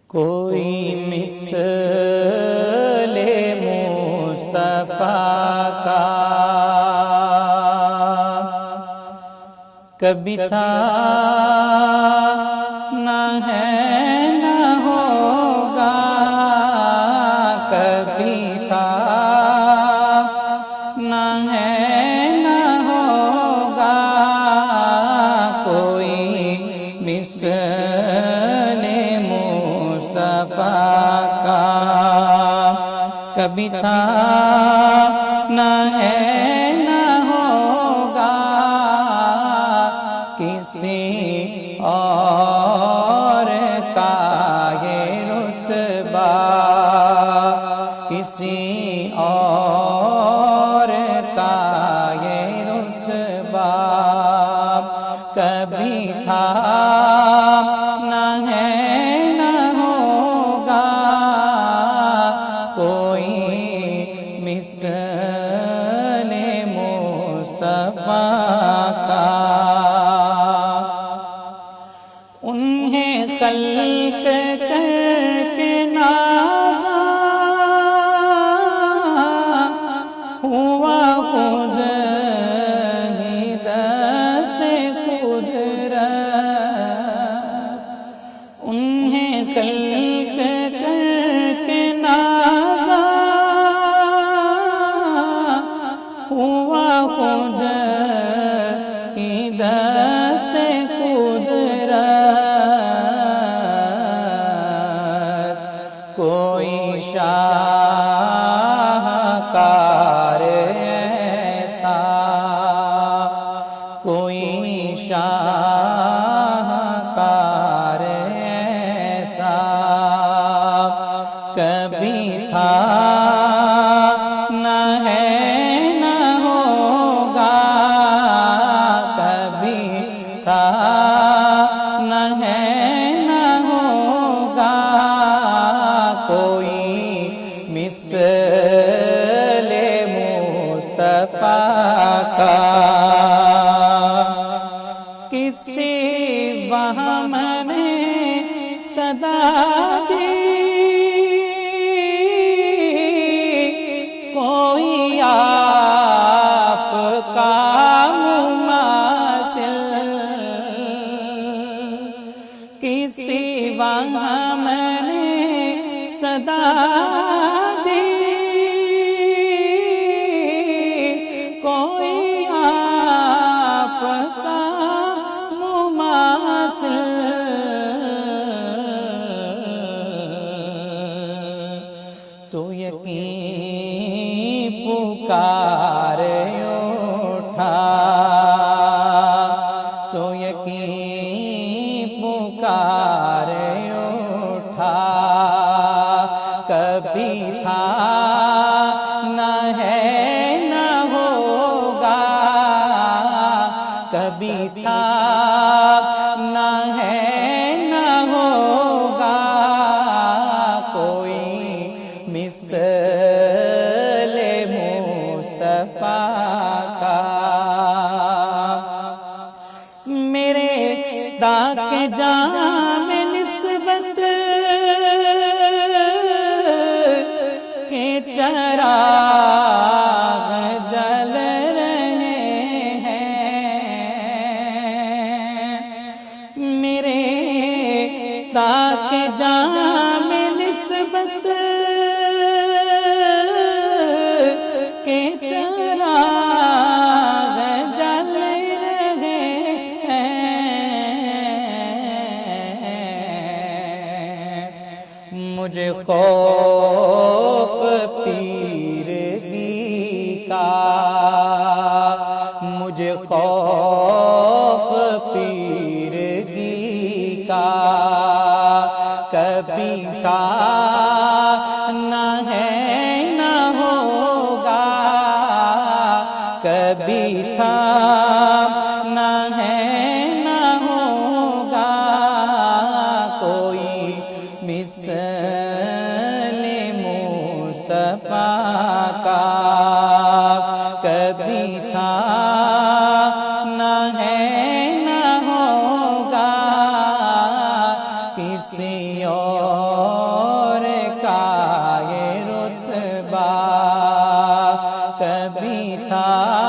کوئی مثل مصطفیٰ کا کبھی تھا نہ ہے نہ ہوگا، کبھی تھا نہ ہے نہ ہوگا، کوئی مثل مصطفیٰ کا کبھی تھا نہ ہے نہ ہوگا، کسی اور کا یہ رتبہ، کسی اور کا یہ رتبہ کبھی تھا نہ ہے نہ ہوگا، کوئی مثل مصطفیٰ کا۔ انہیں خلق کر کے نازا ہوا خود ہی دست قدرت، انہیں خلق کر کے نازا ہوا خود ہی دست قدرت، کوئی شاہکار ایسا، کوئی شاہکار ایسا کبھی تھا نہ ہے نہ ہوگا، کبھی تھا نہ ہے نہ ہوگا، کوئی مثل مصطفیٰ کا۔ کسی وہم نے صدا دی، کوئی آپ کا مماثل، کسی وہم نے صدا دی، کوئی آپ کا مماثل، تو یقین پکار اٹھا، تو یقین پکار اٹھا، کبھی تھا نہ ہے نہ ہوگا، کبھی تھا نہ ہے نہ ہوگا، کوئی مثل مصطفیٰ کا۔ میرے داغ کے جام نسبت کے چراغ جل رہے ہیں، میرے داغ کے جام نسبت کے چراغ جل رہے ہیں، مجھے خوف پیرگی کا، مجھے خوف پیرگی کا کبھی تھا نہ ہے نہ ہوگا، کبھی تھا نہ ہے نہ ہوگا، کوئی مثل مصطفیٰ کا کبھی تھا نہ ہے نہ ہوگا، کسی اور اور کا یہ رتبہ کبھی تھا